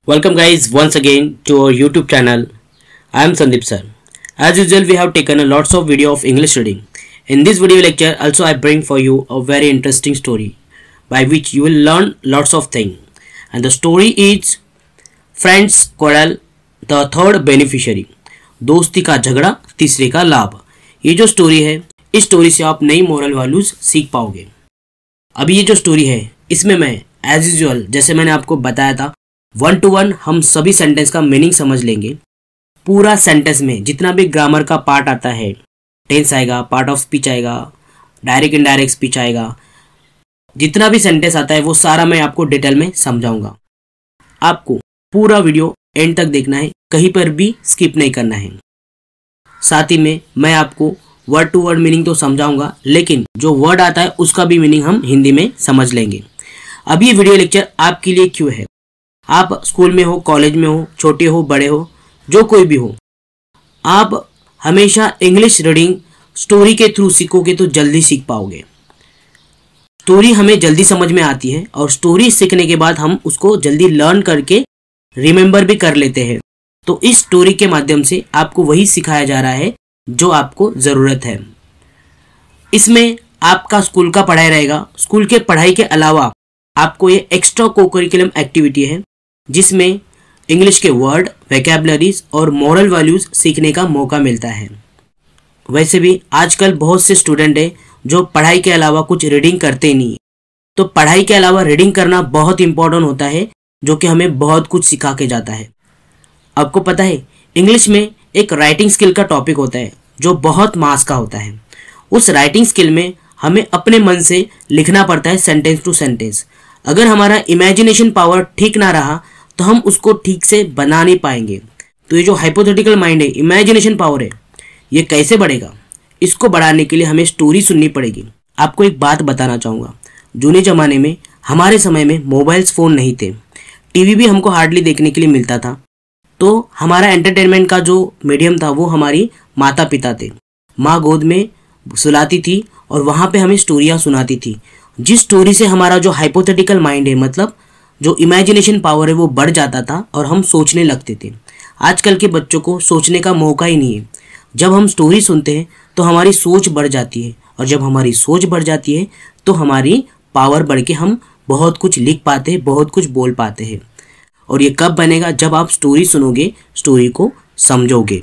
Welcome guys once again to our YouTube channel. I am Sandeep sir. As usual we have taken a lots of video of English reading. In this video lecture also I bring for you a very interesting story by which you will learn lots of things. And the story is Friends Quarrel the Third Beneficiary. दोस्ती का झगड़ा तीसरे का लाभ. ये जो story है इस स्टोरी से आप नई मोरल वैल्यूज सीख पाओगे. अभी ये जो स्टोरी है इसमें मैं एज यूजुअल जैसे मैंने आपको बताया था 1 to 1 हम सभी सेंटेंस का मीनिंग समझ लेंगे. पूरा सेंटेंस में जितना भी ग्रामर का पार्ट आता है, टेंस आएगा, पार्ट ऑफ स्पीच आएगा, डायरेक्ट इनडायरेक्ट स्पीच आएगा, जितना भी सेंटेंस आता है वो सारा मैं आपको डिटेल में समझाऊंगा. आपको पूरा वीडियो एंड तक देखना है, कहीं पर भी स्किप नहीं करना है. साथ ही में मैं आपको वर्ड टू वर्ड मीनिंग तो समझाऊंगा, लेकिन जो वर्ड आता है उसका भी मीनिंग हम हिंदी में समझ लेंगे. अब ये वीडियो लेक्चर आपके लिए क्यों है? आप स्कूल में हो, कॉलेज में हो, छोटे हो, बड़े हो, जो कोई भी हो, आप हमेशा इंग्लिश रीडिंग स्टोरी के थ्रू सीखोगे तो जल्दी सीख पाओगे. स्टोरी हमें जल्दी समझ में आती है और स्टोरी सीखने के बाद हम उसको जल्दी लर्न करके रिमेंबर भी कर लेते हैं. तो इस स्टोरी के माध्यम से आपको वही सिखाया जा रहा है जो आपको ज़रूरत है. इसमें आपका स्कूल का पढ़ाई रहेगा. स्कूल के पढ़ाई के अलावा आपको ये एक्स्ट्रा कोकरिकुलम एक्टिविटी है जिसमें इंग्लिश के वर्ड, वोकैबुलरीज और मॉरल वैल्यूज सीखने का मौका मिलता है. वैसे भी आजकल बहुत से स्टूडेंट हैं जो पढ़ाई के अलावा कुछ रीडिंग करते नहीं. तो पढ़ाई के अलावा रीडिंग करना बहुत इंपॉर्टेंट होता है, जो कि हमें बहुत कुछ सिखा के जाता है. आपको पता है इंग्लिश में एक राइटिंग स्किल का टॉपिक होता है जो बहुत मास का होता है. उस राइटिंग स्किल में हमें अपने मन से लिखना पड़ता है सेंटेंस टू सेंटेंस. अगर हमारा इमेजिनेशन पावर ठीक ना रहा तो हम उसको ठीक से बना नहीं पाएंगे. तो ये जो हाइपोथेटिकल माइंड है, इमेजिनेशन पावर है, ये कैसे बढ़ेगा? इसको बढ़ाने के लिए हमें स्टोरी सुननी पड़ेगी. आपको एक बात बताना चाहूँगा. जूने ज़माने में हमारे समय में मोबाइल्स फ़ोन नहीं थे, टीवी भी हमको हार्डली देखने के लिए मिलता था. तो हमारा एंटरटेनमेंट का जो मीडियम था वो हमारी माता पिता थे. माँ गोद में सुलाती थी और वहाँ पे हमें स्टोरियाँ सुनाती थी, जिस स्टोरी से हमारा जो हाइपोथेटिकल माइंड है, मतलब जो इमेजिनेशन पावर है, वो बढ़ जाता था और हम सोचने लगते थे. आजकल के बच्चों को सोचने का मौका ही नहीं है. जब हम स्टोरी सुनते हैं तो हमारी सोच बढ़ जाती है, और जब हमारी सोच बढ़ जाती है तो हमारी पावर बढ़ के हम बहुत कुछ लिख पाते हैं, बहुत कुछ बोल पाते हैं. और ये कब बनेगा? जब आप स्टोरी सुनोगे, स्टोरी को समझोगे.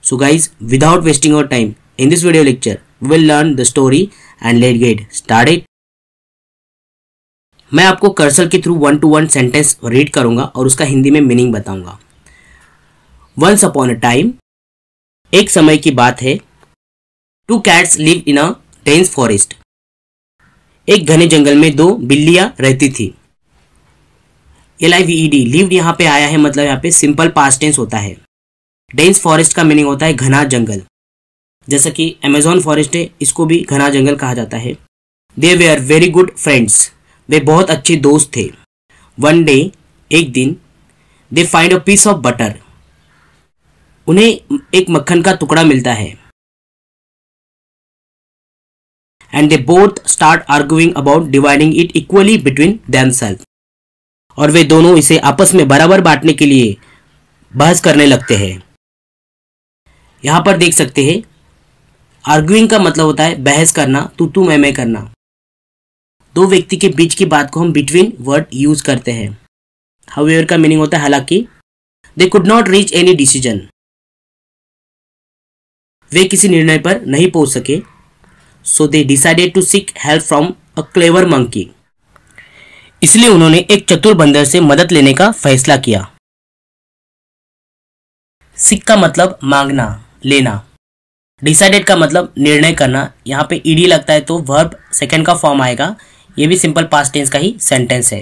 So guys, without wasting our time, in this video lecture we will learn the story and let's get started. मैं आपको कर्सर के थ्रू 1 to 1 सेंटेंस रीड करूंगा और उसका हिंदी में मीनिंग बताऊंगा. वंस अपॉन अ टाइम, एक समय की बात है. 2 cats live in a dense forest. एक घने जंगल में 2 बिल्लियां रहती थी. LIVED लिव्ड यहाँ पे आया है, मतलब यहाँ पे सिंपल पास्ट टेंस होता है. डेंस फॉरेस्ट का मीनिंग होता है घना जंगल. जैसा कि अमेजोन फॉरेस्ट है, इसको भी घना जंगल कहा जाता है. They were very good friends, वे बहुत अच्छे दोस्त थे. वन डे, एक दिन, they find a piece of butter, उन्हें एक मक्खन का टुकड़ा मिलता है. And they both start arguing about dividing it equally between themselves, और वे दोनों इसे आपस में बराबर बांटने के लिए बहस करने लगते हैं. यहां पर देख सकते हैं आर्ग्यूइंग का मतलब होता है बहस करना, तू मैं करना. दो व्यक्ति के बीच की बात को हम बिटवीन वर्ड यूज करते हैं. हाउएवर का मीनिंग होता है हालांकि. They could not reach any decision, वे किसी निर्णय पर नहीं पहुंच सके. So they decided to seek help from a clever monkey, इसलिए उन्होंने एक चतुर बंदर से मदद लेने का फैसला किया. सीक का मतलब मांगना, लेना. डिसाइडेड का मतलब निर्णय करना. यहाँ पे ईडी लगता है तो वर्ब सेकंड का फॉर्म आएगा. ये भी सिंपल पास्ट टेंस का ही सेंटेंस है.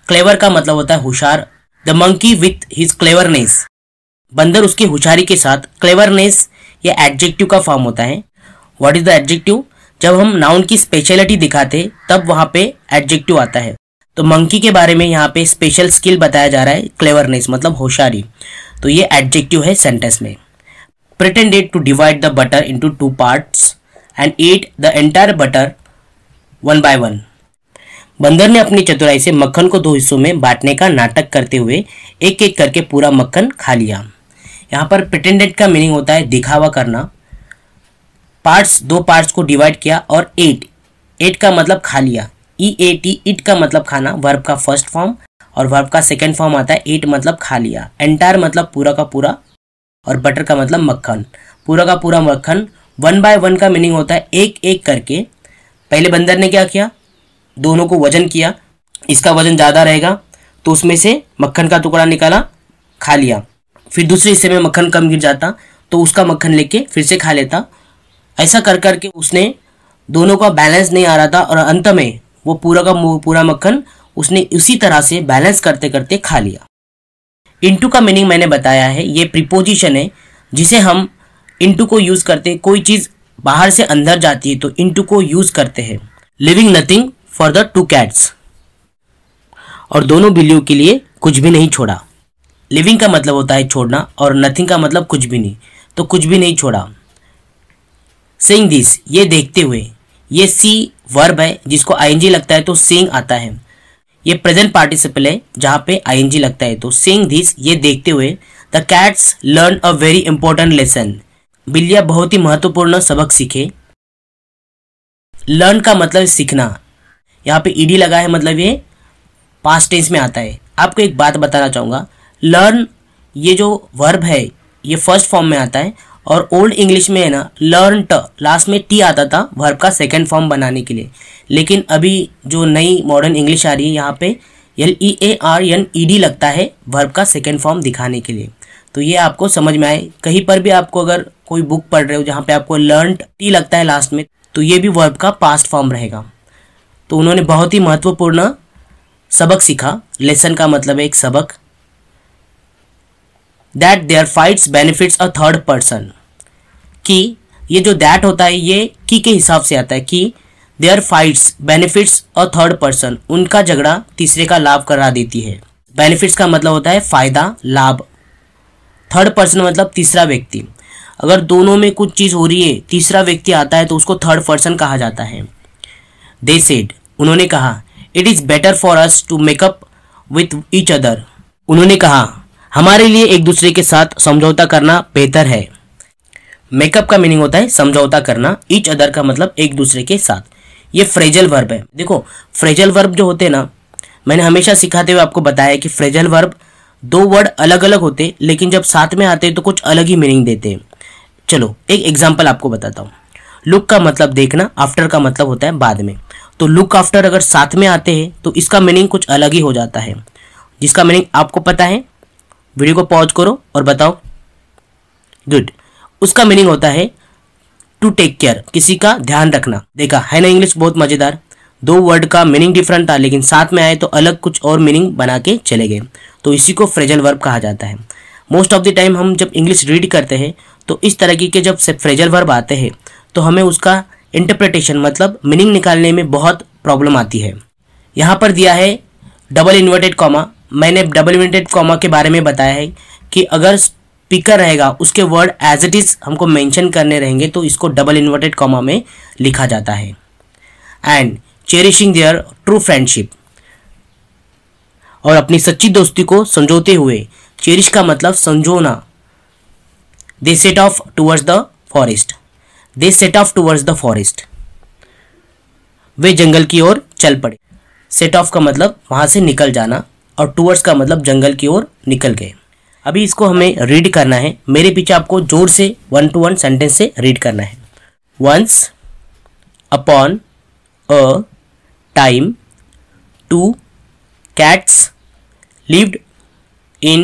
क्लेवर का मतलब होता है होशियार. The monkey with his cleverness, बंदर उसकी होशियारी के साथ. क्लेवरनेस ये एडजेक्टिव का फॉर्म होता है. What is the adjective? जब हम नाउन की स्पेशलिटी दिखाते तब वहां पे एडजेक्टिव आता है. तो मंकी के बारे में यहाँ पे स्पेशल स्किल बताया जा रहा है, क्लेवरनेस मतलब होशियारी. तो ये एडजेक्टिव है सेंटेंस में. Pretended to divide the butter into 2 parts and ate the entire butter one by one. बंदर ने अपनी चतुराई से मक्खन को 2 हिस्सों में बांटने का नाटक करते हुए एक एक करके पूरा मक्खन खा लिया। यहाँ पर प्रिटेंडेड का मीनिंग होता है दिखावा करना। पार्ट्स, 2 पार्ट्स को डिवाइड किया और एट का मतलब खा लिया। ईट का मतलब खाना, वर्ब का फर्स्ट फॉर्म, और वर्ब का सेकंड फॉर्म आता है एट मतलब खा लिया। एंटायर मतलब पूरा का पूरा, और बटर का मतलब मक्खन, पूरा का पूरा मक्खन। 1 बाय 1 का मीनिंग होता है एक एक करके। पहले बंदर ने क्या किया, दोनों को वजन किया, इसका वजन ज़्यादा रहेगा तो उसमें से मक्खन का टुकड़ा निकाला, खा लिया। फिर दूसरे हिस्से में मक्खन कम गिर जाता तो उसका मक्खन लेके फिर से खा लेता। ऐसा कर करके उसने, दोनों का बैलेंस नहीं आ रहा था और अंत में वो पूरा का पूरा मक्खन उसने उसी तरह से बैलेंस करते करते खा लिया। इनटू का मीनिंग मैंने बताया है, ये प्रीपोजिशन है जिसे हम इनटू को यूज करते हैं। कोई चीज बाहर से अंदर जाती है तो इनटू को यूज करते हैं। Living nothing for the 2 cats, और दोनों बिल्लियों के लिए कुछ भी नहीं छोड़ा। लिविंग का मतलब होता है छोड़ना और नथिंग का मतलब कुछ भी नहीं, तो कुछ भी नहीं छोड़ा। सेइंग दिस, ये देखते हुए, ये सी वर्ब है जिसको आईएनजी लगता है तो सेइंग आता है। ये प्रेजेंट पार्टिसिपल है जहाँ पे आईएनजी लगता है, तो सेइंग दिस, ये देखते हुए, the cats learn a very important lesson, बिल्लियां बहुत ही महत्वपूर्ण सबक सीखे। लर्न का मतलब सीखना, यहाँ पे ईडी लगा है, मतलब ये पास्ट टेंस में आता है। आपको एक बात बताना चाहूँगा, लर्न ये जो वर्ब है ये फर्स्ट फॉर्म में आता है, और ओल्ड इंग्लिश में है ना लर्नट लास्ट में टी आता था वर्ब का सेकंड फॉर्म बनाने के लिए। लेकिन अभी जो नई मॉडर्न इंग्लिश आ रही है यहाँ पे LEARN लगता है वर्ब का सेकंड फॉर्म दिखाने के लिए। तो ये आपको समझ में आए, कहीं पर भी आपको अगर कोई बुक पढ़ रहे हो जहाँ पे आपको लर्नट टी लगता है लास्ट में, तो ये भी वर्ब का पास्ट फॉर्म रहेगा। तो उन्होंने बहुत ही महत्वपूर्ण सबक सीखा। लेसन का मतलब है एक सबक। That their fights benefits a third person, कि ये जो दैट होता है ये की के हिसाब से आता है, कि their fights benefits a third person, उनका झगड़ा तीसरे का लाभ करा देती है। बेनिफिट्स का मतलब होता है फायदा, लाभ। थर्ड पर्सन मतलब तीसरा व्यक्ति। अगर दोनों में कुछ चीज हो रही है, तीसरा व्यक्ति आता है तो उसको थर्ड पर्सन कहा जाता है। दे सेड, उन्होंने कहा, it is better for us to make up with each other, उन्होंने कहा हमारे लिए एक दूसरे के साथ समझौता करना बेहतर है। मेकअप का मीनिंग होता है समझौता करना, ईच अदर का मतलब एक दूसरे के साथ। ये फ्रेजल वर्ब है। देखो फ्रेजल वर्ब जो होते हैं ना, मैंने हमेशा सिखाते हुए आपको बताया कि फ्रेजल वर्ब 2 वर्ड अलग अलग होते, लेकिन जब साथ में आते हैं तो कुछ अलग ही मीनिंग देते हैं। चलो एक एग्जाम्पल आपको बताता हूँ। लुक का मतलब देखना, आफ्टर का मतलब होता है बाद में। तो लुक आफ्टर अगर साथ में आते हैं तो इसका मीनिंग कुछ अलग ही हो जाता है। जिसका मीनिंग आपको पता है, वीडियो को पॉज करो और बताओ। गुड। उसका मीनिंग होता है टू टेक केयर, किसी का ध्यान रखना। देखा है ना, इंग्लिश बहुत मजेदार। 2 वर्ड का मीनिंग डिफरेंट था लेकिन साथ में आए तो अलग कुछ और मीनिंग बना के चले गए। तो इसी को फ्रेजल वर्ब कहा जाता है। मोस्ट ऑफ द टाइम हम जब इंग्लिश रीड करते हैं तो इस तरह के जब फ्रेजल वर्ब आते हैं तो हमें उसका इंटरप्रिटेशन मतलब मीनिंग निकालने में बहुत प्रॉब्लम आती है। यहाँ पर दिया है डबल इन्वर्टेड कॉमा। मैंने डबल इन्वर्टेड कॉमा के बारे में बताया है कि अगर स्पीकर रहेगा उसके वर्ड एज इट इज हमको मेंशन करने रहेंगे तो इसको डबल इन्वर्टेड कॉमा में लिखा जाता है। And cherishing their true friendship, और अपनी सच्ची दोस्ती को संजोते हुए। चेरिश का मतलब संजोना। They set off towards the forest, they set off towards the forest, वे जंगल की ओर चल पड़े। सेट ऑफ का मतलब वहां से निकल जाना और टूवर्ड्स का मतलब जंगल की ओर निकल गए। अभी इसको हमें रीड करना है। मेरे पीछे आपको जोर से 1 to 1 सेंटेंस से रीड करना है। Once upon a time 2 cats lived in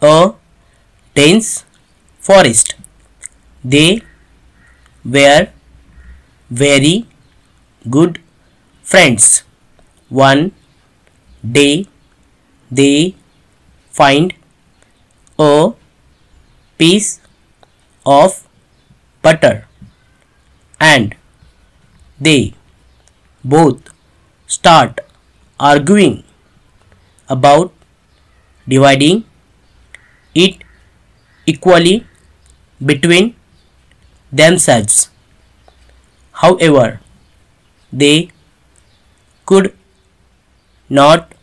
a dense forest. They were very good friends. One day they find a piece of butter and they both start arguing about dividing it equally between themselves. However, they could not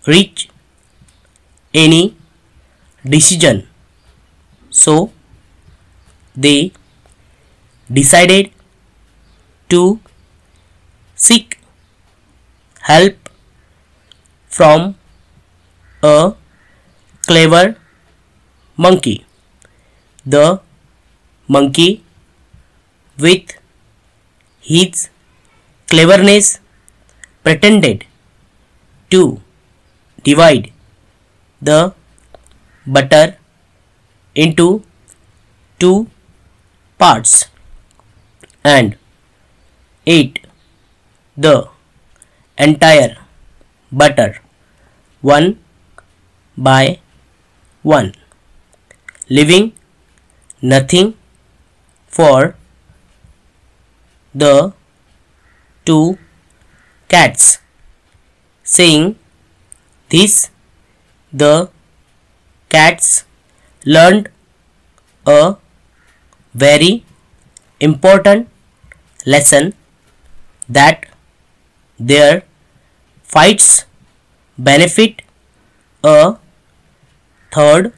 reach any decision, so they decided to seek help from a clever monkey. The monkey, with his cleverness, pretended to divide the butter into two parts and ate the entire butter one by one, leaving nothing for the two cats. Saying this, the cats learned a very important lesson, that their fights benefit a third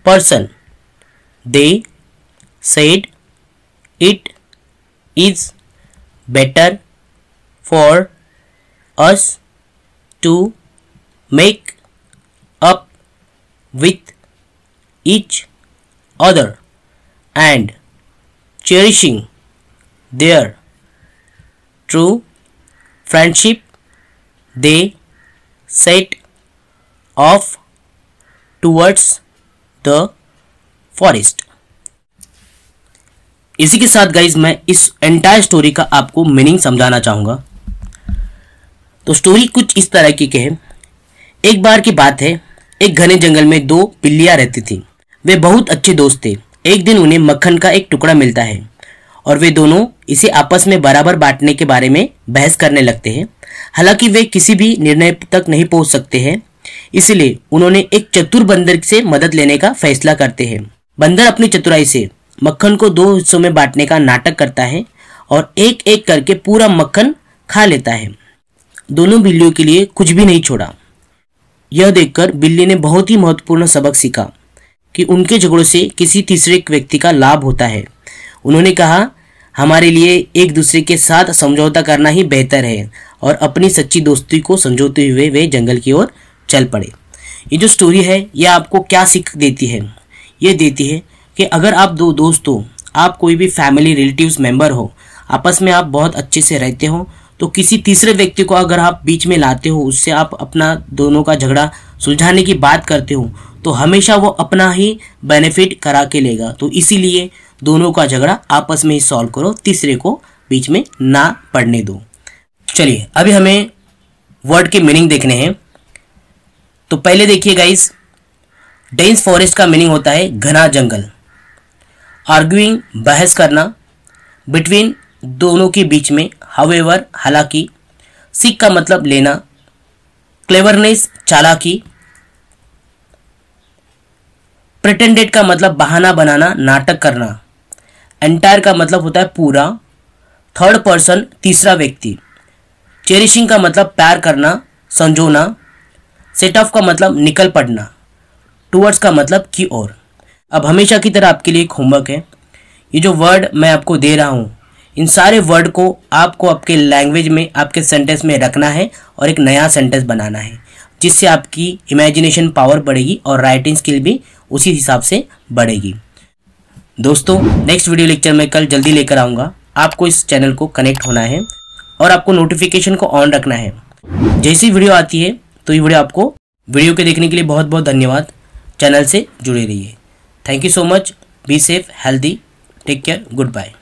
person. They said it is better for us to make up with each other and cherishing their true friendship, they set off towards the forest. इसी के साथ guys मैं इस entire story का आपको meaning समझाना चाहूँगा। तो स्टोरी कुछ इस तरह की है। एक बार की बात है, एक घने जंगल में दो बिल्लियाँ रहती थीं। वे बहुत अच्छे दोस्त थे। एक दिन उन्हें मक्खन का एक टुकड़ा मिलता है और वे दोनों इसे आपस में बराबर बांटने के बारे में बहस करने लगते हैं। हालांकि वे किसी भी निर्णय तक नहीं पहुंच सकते हैं, इसलिए उन्होंने एक चतुर बंदर से मदद लेने का फैसला करते हैं। बंदर अपनी चतुराई से मक्खन को दो हिस्सों में बांटने का नाटक करता है और एक एक करके पूरा मक्खन खा लेता है। दोनों बिल्लियों के लिए कुछ भी नहीं छोड़ा। यह देखकर बिल्ली ने बहुत ही महत्वपूर्ण सबक सीखा कि उनके झगड़ों से किसी तीसरे व्यक्ति का लाभ होता है। उन्होंने कहा, हमारे लिए एक दूसरे के साथ समझौता करना ही बेहतर है, और अपनी सच्ची दोस्ती को समझौते हुए वे जंगल की ओर चल पड़े। ये जो स्टोरी है यह आपको क्या सीख देती है? ये देती है कि अगर आप दो दोस्त हो, आप कोई भी फैमिली रिलेटिव्स मेंबर हो, आपस में आप बहुत अच्छे से रहते हो, तो किसी तीसरे व्यक्ति को अगर आप बीच में लाते हो, उससे आप अपना दोनों का झगड़ा सुलझाने की बात करते हो, तो हमेशा वो अपना ही बेनिफिट करा के लेगा। तो इसीलिए दोनों का झगड़ा आपस में ही सॉल्व करो, तीसरे को बीच में ना पड़ने दो। चलिए अभी हमें वर्ड के मीनिंग देखने हैं। तो पहले देखिए गाइस, डेंस फॉरेस्ट का मीनिंग होता है घना जंगल। आर्ग्यूइंग बहस करना, बिटवीन दोनों के बीच में, हाउएवर हालांकि। सीख का मतलब लेना, क्लेवरनेस चालाकी। प्रिटेंडेड का मतलब बहाना बनाना, नाटक करना। एंटायर का मतलब होता है पूरा। थर्ड पर्सन तीसरा व्यक्ति। चेरिशिंग का मतलब प्यार करना, संजोना। सेट ऑफ का मतलब निकल पड़ना। टुवर्ड्स का मतलब की ओर। अब हमेशा की तरह आपके लिए एक होमवर्क है। ये जो वर्ड मैं आपको दे रहा हूँ, इन सारे वर्ड को आपको आपके लैंग्वेज में, आपके सेंटेंस में रखना है और एक नया सेंटेंस बनाना है, जिससे आपकी इमेजिनेशन पावर बढ़ेगी और राइटिंग स्किल भी उसी हिसाब से बढ़ेगी। दोस्तों नेक्स्ट वीडियो लेक्चर में कल जल्दी लेकर आऊँगा। आपको इस चैनल को कनेक्ट होना है और आपको नोटिफिकेशन को ऑन रखना है। जैसी वीडियो आती है तो ये वीडियो के देखने के लिए बहुत बहुत धन्यवाद। चैनल से जुड़े रहिए। Thank you so much. Be safe, healthy, take care, good bye.